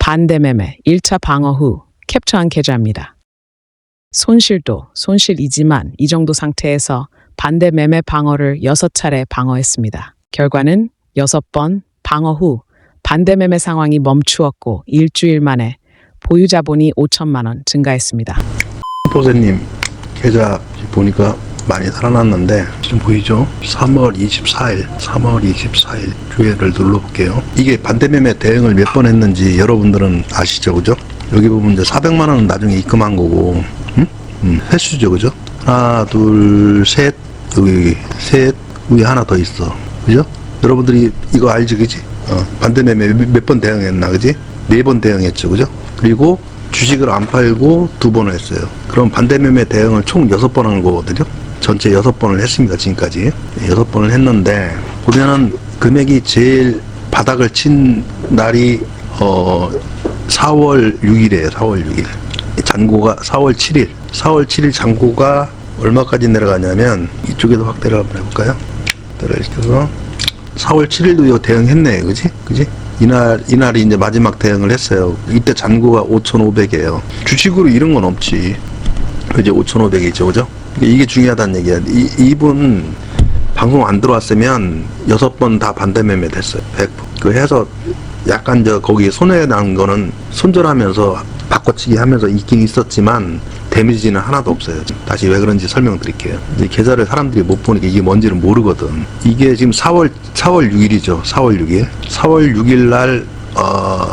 반대매매 1차 방어 후 캡처한 계좌입니다. 손실도 손실이지만 이 정도 상태에서 반대매매 방어를 6차례 방어했습니다. 결과는 6번 방어 후 반대매매 상황이 멈추었고 일주일 만에 보유 자본이 5천만 원 증가했습니다. 보세님 계좌 보니까 많이 살아났는데 지금 보이죠? 3월 24일 주회를 눌러볼게요. 이게 반대매매 대응을 몇 번 했는지 여러분들은 아시죠? 그죠? 여기 보면 이제 400만 원은 나중에 입금한 거고 횟수죠. 그죠? 하나 둘 셋 여기 셋 위에 하나 더 있어. 그죠? 여러분들이 이거 알지? 그지? 반대매매 몇 번 대응했나? 그지? 4번 대응했죠. 그죠? 그리고 주식을 안 팔고 2번을 했어요. 그럼 반대매매 대응을 총 6번 한 거거든요. 전체 6번을 했습니다. 지금까지 6번을 했는데 보면은 금액이 제일 바닥을 친 날이 4월 6일이에요. 4월 6일 잔고가 4월 7일 잔고가 얼마까지 내려가냐면 이쪽에도 확대를 한번 해볼까요? 확대를 시켜서 4월 7일도 이거 대응했네. 그지? 이날이 이제 마지막 대응을 했어요. 이때 잔고가 5,500이에요. 주식으로 이런 건 없지. 이제 5,500이죠. 그죠? 이게 중요하다는 얘기야. 이분 방송 안 들어왔으면 6번 다 반대매매 됐어요. 100%. 그 해서 약간 거기 손해 난 거는 손절하면서 바꿔치기 하면서 있긴 있었지만 데미지는 하나도 없어요. 다시 왜 그런지 설명드릴게요. 이제 계좌를 사람들이 못 보니까 이게 뭔지는 모르거든. 이게 지금 4월 6일이죠. 4월 6일 날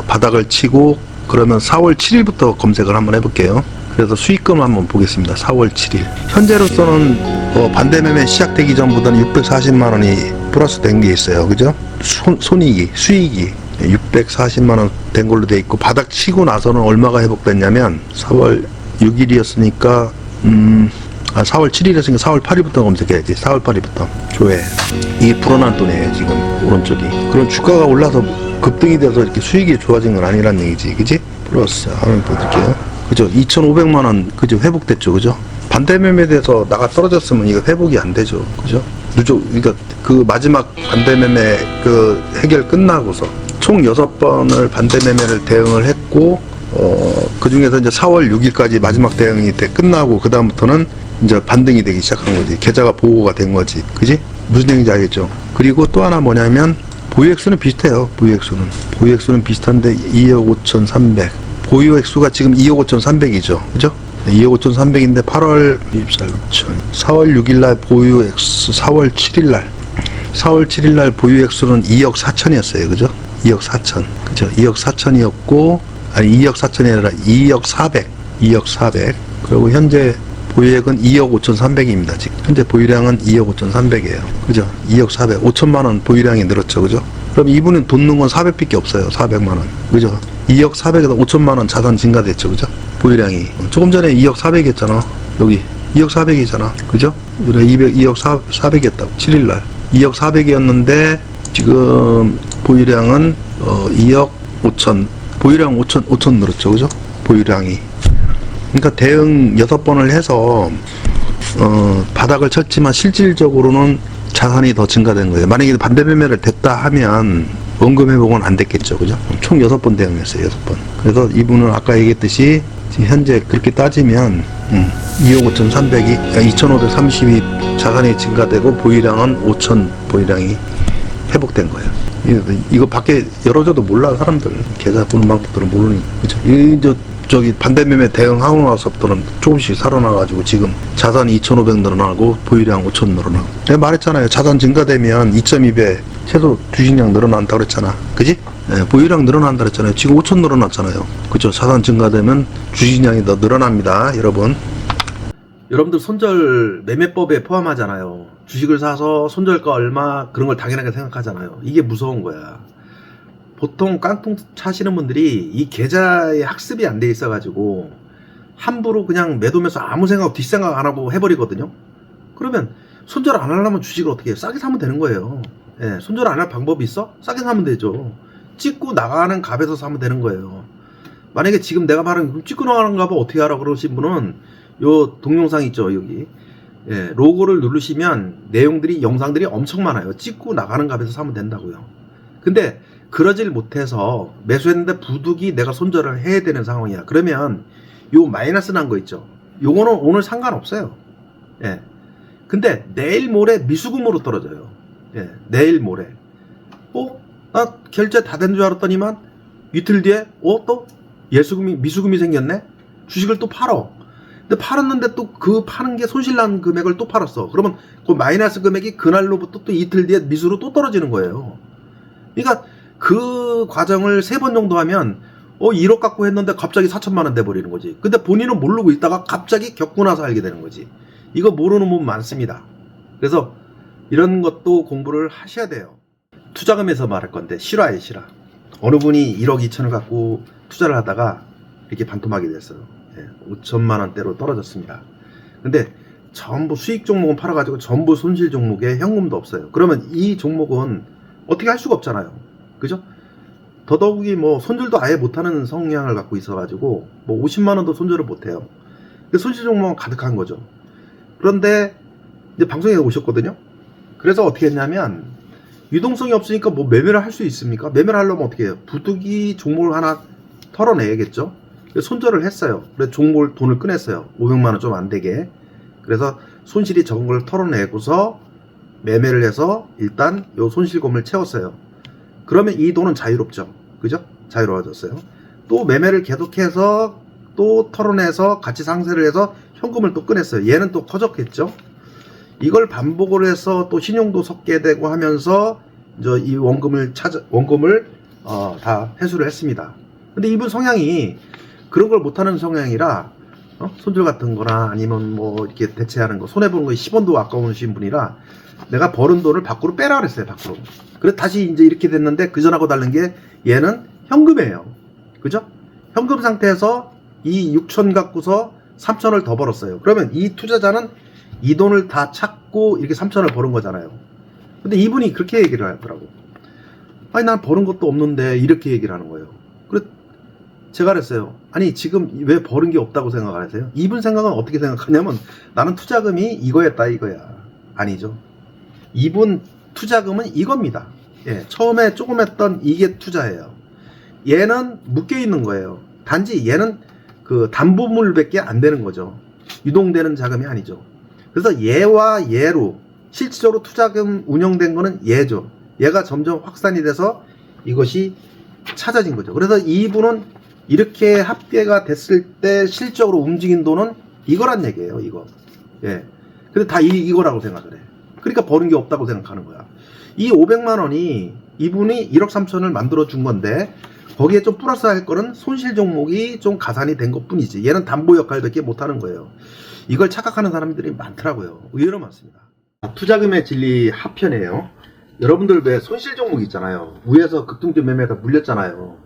바닥을 치고 그러면 4월 7일부터 검색을 한번 해볼게요. 그래서 수익금 한번 보겠습니다. 4월 7일. 현재로서는 반대매매 시작되기 전보다는 640만 원이 플러스 된 게 있어요. 그죠? 수익이 640만 원 된 걸로 돼 있고 바닥 치고 나서는 얼마가 회복됐냐면 4월 6일이었으니까 4월 7일이었으니까 4월 8일부터 검색해야지. 4월 8일부터 조회. 이게 불어난 돈이에요. 지금 오른쪽이. 그럼 주가가 올라서 급등이 돼서 이렇게 수익이 좋아진 건 아니란 얘기지. 그지? 플러스 한번 보여드릴게요. 그죠? 2,500만 원 그죠? 회복됐죠. 그죠? 반대매매에 대해서 나가 떨어졌으면 이거 회복이 안 되죠. 그죠? 그러니까 그 마지막 반대매매 그 해결 끝나고서 총 6번을 반대매매를 대응을 했고 그 중에서 이제 4월 6일까지 마지막 대응이 끝나고 그 다음부터는 이제 반등이 되기 시작한 거지. 계좌가 보호가 된 거지. 그지? 무슨 얘기인지 알겠죠? 그리고 또 하나 뭐냐면 보유액수는 비슷해요. 보유액수는 비슷한데 2억 5,300. 보유 액수가 지금 2억 5,300이죠. 그죠? 2억 5,300인데 8월 24일 4월 6일 날 보유 액수 4월 7일 날 보유 액수는 2억 4천이었어요. 그죠? 2억 4천. 그죠? 2억 4천이었고 아니 2억 4천이 아니라 2억 400. 그리고 현재 보유액은 2억 5,300입니다. 지금 현재 보유량은 2억 5,300이에요. 그죠? 2억 400. 5천만 원 보유량이 늘었죠. 그죠? 그럼 이분은 돈 넣은 건 400밖에 없어요. 400만 원. 그죠? 2억 400에서 5천만 원 자산 증가됐죠. 그죠? 보유량이. 조금 전에 2억 400이었잖아. 여기 2억 400이잖아. 그죠? 그래 2억 400이었다고. 7일날 2억 400이었는데 지금 보유량은 2억 5천. 보유량 5천 늘었죠. 그죠? 보유량이. 그러니까 대응 6번을 해서 바닥을 쳤지만 실질적으로는 자산이 더 증가된 거예요. 만약에 반대매매를 됐다 하면 원금 회복은 안 됐겠죠. 그죠? 총 6번 대응했어요. 6번. 그래서 이분은 아까 얘기했듯이 지금 현재 그렇게 따지면 2억 5,300이 2,530이 자산이 증가되고 보유량은 5천 보유량이 회복된 거예요. 이거 밖에 열어줘도 몰라. 사람들 계좌 보는 방법들은 모르니. 그죠? 저기 반대매매 대응하고 나서부터는 조금씩 살아나가지고 지금 자산이 2,500 늘어나고 보유량 5천 늘어나고. 내가 말했잖아요. 자산 증가되면 2.2배 최소 주식량 늘어난다 그랬잖아. 그지? 네, 보유량 늘어난다 그랬잖아요. 지금 5천 늘어났잖아요. 그죠? 자산 증가되면 주식량이 더 늘어납니다. 여러분들 손절 매매법에 포함하잖아요. 주식을 사서 손절가 얼마 그런 걸 당연하게 생각하잖아요. 이게 무서운 거야. 보통 깡통 차시는 분들이 이 계좌에 학습이 안 돼 있어가지고 함부로 그냥 매도면서 아무 생각 뒷생각 안 하고 해버리거든요. 그러면 손절 안 하려면 주식을 어떻게 해요? 싸게 사면 되는 거예요. 예, 손절 안 할 방법이 있어? 싸게 사면 되죠. 찍고 나가는 값에서 사면 되는 거예요. 만약에 지금 내가 말한 찍고 나가는 값을 어떻게 하라 그러신 분은 요 동영상 있죠. 여기 예, 로고를 누르시면 내용들이 영상들이 엄청 많아요. 찍고 나가는 값에서 사면 된다고요. 근데 그러질 못해서 매수했는데 부득이 내가 손절을 해야 되는 상황이야. 그러면 요 마이너스 난 거 있죠. 요거는 오늘 상관없어요. 예. 근데 내일 모레 미수금으로 떨어져요. 예. 내일 모레. 나 결제 다 된 줄 알았더니만 이틀 뒤에 또 미수금이 생겼네. 주식을 또 팔어. 근데 팔았는데 또 그 파는 게 손실난 금액을 또 팔았어. 그러면 그 마이너스 금액이 그날로부터 또 이틀 뒤에 미수로 또 떨어지는 거예요. 그러니까 그 과정을 3번 정도 하면 1억 갖고 했는데 갑자기 4천만 원 돼버리는 거지. 근데 본인은 모르고 있다가 갑자기 겪고 나서 알게 되는 거지. 이거 모르는 분 많습니다. 그래서 이런 것도 공부를 하셔야 돼요. 투자금에서 말할 건데 실화예요, 실화. 어느 분이 1억 2천을 갖고 투자를 하다가 이렇게 반토막이 됐어요. 5천만 원대로 떨어졌습니다. 근데 전부 수익 종목은 팔아가지고 전부 손실 종목에 현금도 없어요. 그러면 이 종목은 어떻게 할 수가 없잖아요. 그죠? 더더욱이 손절도 아예 못하는 성향을 갖고 있어가지고 50만 원도 손절을 못해요. 손실 종목은 가득한 거죠. 그런데 이제 방송에 오셨거든요. 그래서 어떻게 했냐면 유동성이 없으니까 매매를 할 수 있습니까? 매매를 하려면 어떻게 해요? 부득이 종목을 하나 털어내야겠죠. 손절을 했어요. 그래서 종목을 돈을 꺼냈어요. 500만 원 좀 안 되게. 그래서 손실이 적은 걸 털어내고서 매매를 해서 일단 요 손실금을 채웠어요. 그러면 이 돈은 자유롭죠. 그죠? 자유로워졌어요. 또 매매를 계속해서 또 털어내서 같이 상세를 해서 현금을 또 꺼냈어요. 얘는 또 커졌겠죠. 이걸 반복을 해서 또 신용도 섞게 되고 하면서 이 원금을 다 회수를 했습니다. 근데 이분 성향이 그런 걸 못하는 성향이라 손절 같은 거나 아니면 이렇게 대체하는 거 손해보는 거 10원도 아까우신 분이라 내가 버는 돈을 밖으로 빼라 그랬어요. 밖으로. 그래서 다시 이제 이렇게 됐는데 그전하고 다른 게 얘는 현금이에요. 그죠? 현금 상태에서 이 6천 갖고서 3천을 더 벌었어요. 그러면 이 투자자는 이 돈을 다 찾고 이렇게 3천을 버는 거잖아요. 근데 이분이 그렇게 얘기를 하더라고. 아니 난 버는 것도 없는데 이렇게 얘기를 하는 거예요. 그래서 제가 그랬어요. 아니 지금 왜 버는 게 없다고 생각하세요? 이분 생각은 어떻게 생각하냐면 나는 투자금이 이거였다 이거야. 아니죠. 이분 투자금은 이겁니다. 처음에 조금 했던 이게 투자예요. 얘는 묶여 있는 거예요. 단지 얘는 그 담보물밖에 안 되는 거죠. 유동되는 자금이 아니죠. 그래서 얘와 얘로 실질적으로 투자금 운영된 거는 얘죠. 얘가 점점 확산이 돼서 이것이 찾아진 거죠. 그래서 이분은 이렇게 합계가 됐을 때 실적으로 움직인 돈은 이거란 얘기예요. 이거. 근데 다 이거라고 생각을 해. 그러니까 버는 게 없다고 생각하는 거야. 이 500만 원이 이분이 1억 3천을 만들어 준 건데 거기에 좀 플러스 할 거는 손실 종목이 좀 가산이 된 것 뿐이지. 얘는 담보 역할밖에 못 하는 거예요. 이걸 착각하는 사람들이 많더라고요. 의외로 많습니다. 투자금의 진리 하편이에요. 여러분들 왜 손실 종목 있잖아요. 위에서 급등주 매매가 물렸잖아요.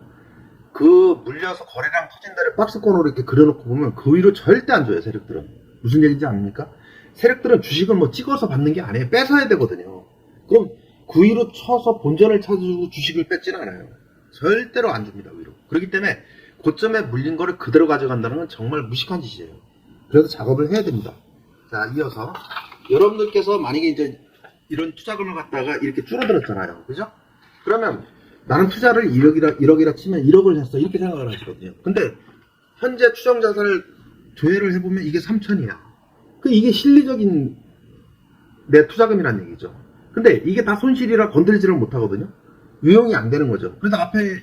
그 물려서 거래량 터진 데를 박스권으로 이렇게 그려놓고 보면 그 위로 절대 안 줘요. 세력들은. 무슨 얘기인지 압니까? 세력들은 주식을 찍어서 받는 게 아니에요. 뺏어야 되거든요. 그럼 그 위로 쳐서 본전을 찾아주고 주식을 뺏지는 않아요. 절대로 안 줍니다. 위로. 그렇기 때문에 고점에 물린 거를 그대로 가져간다는 건 정말 무식한 짓이에요. 그래서 작업을 해야 됩니다. 자, 이어서 여러분들께서 만약에 이제 이런 투자금을 갖다가 이렇게 줄어들었잖아요. 그죠? 그러면 나는 투자를 1억이라 치면 1억을 했어. 이렇게 생각을 하시거든요. 근데 현재 추정 자산을 조회를 해보면 이게 3천이야. 이게 실리적인 내 투자금이란 얘기죠. 근데 이게 다 손실이라 건들지를 못하거든요. 유용이 안 되는 거죠. 그래서 앞에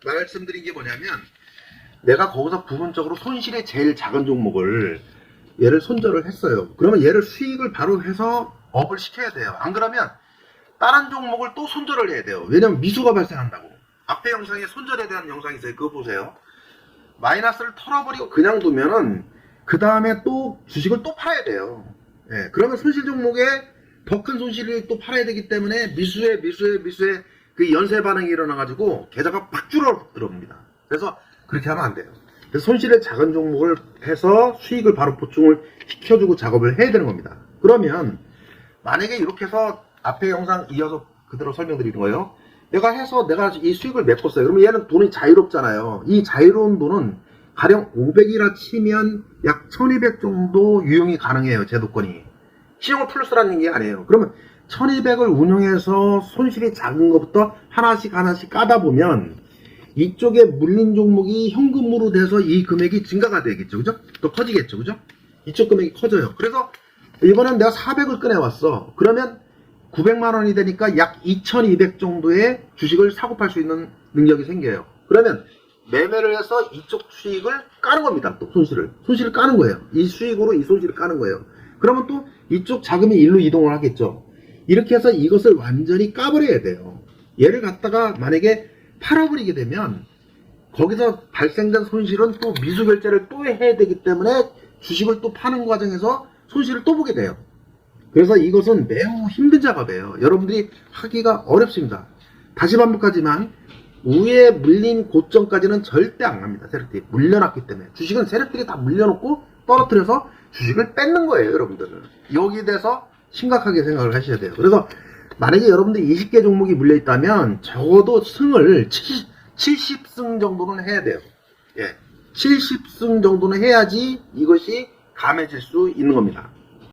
말씀드린 게 뭐냐면 내가 거기서 부분적으로 손실이 제일 작은 종목을 얘를 손절을 했어요. 그러면 얘를 수익을 바로 해서 업을 시켜야 돼요. 안 그러면 다른 종목을 또 손절을 해야 돼요. 왜냐면 미수가 발생한다고. 앞에 영상에 손절에 대한 영상이 있어요. 그거 보세요. 마이너스를 털어버리고 그냥 두면은 그 다음에 또 주식을 또 팔아야 돼요. 그러면 손실 종목에 더 큰 손실을 또 팔아야 되기 때문에 미수에 그 연쇄 반응이 일어나가지고 계좌가 팍 줄어듭니다. 그래서 그렇게 하면 안 돼요. 그래서 손실의 작은 종목을 해서 수익을 바로 보충을 시켜주고 작업을 해야 되는 겁니다. 그러면 만약에 이렇게 해서 앞에 영상 이어서 그대로 설명드리는 거예요. 내가 이 수익을 메꿨어요. 그러면 얘는 돈이 자유롭잖아요. 이 자유로운 돈은 가령 500이라 치면 약 1200 정도 유용이 가능해요. 제도권이. 신용을 플러스라는 게 아니에요. 그러면 1200을 운용해서 손실이 작은 것부터 하나씩 까다 보면 이쪽에 물린 종목이 현금으로 돼서 이 금액이 증가가 되겠죠. 그죠? 더 커지겠죠. 그죠? 이쪽 금액이 커져요. 그래서 이번엔 내가 400을 꺼내왔어. 그러면 900만 원이 되니까 약 2200 정도의 주식을 사고 팔 수 있는 능력이 생겨요. 그러면 매매를 해서 이쪽 수익을 까는 겁니다. 또 손실을 까는 거예요. 이 수익으로 이 손실을 까는 거예요. 그러면 또 이쪽 자금이 일로 이동을 하겠죠. 이렇게 해서 이것을 완전히 까버려야 돼요. 얘를 갖다가 만약에 팔아버리게 되면 거기서 발생된 손실은 또 미수결제를 또 해야 되기 때문에 주식을 또 파는 과정에서 손실을 또 보게 돼요. 그래서 이것은 매우 힘든 작업이에요. 여러분들이 하기가 어렵습니다. 다시 반복하지만 위에 물린 고점까지는 절대 안 갑니다. 세력들이 물려놨기 때문에. 주식은 세력들이 다 물려놓고 떨어뜨려서 주식을 뺏는 거예요. 여러분들은 여기에 대해서 심각하게 생각을 하셔야 돼요. 그래서 만약에 여러분들 20개 종목이 물려있다면 적어도 승을 70승 정도는 해야 돼요. 예, 70승 정도는 해야지 이것이 감해질 수 있는 겁니다.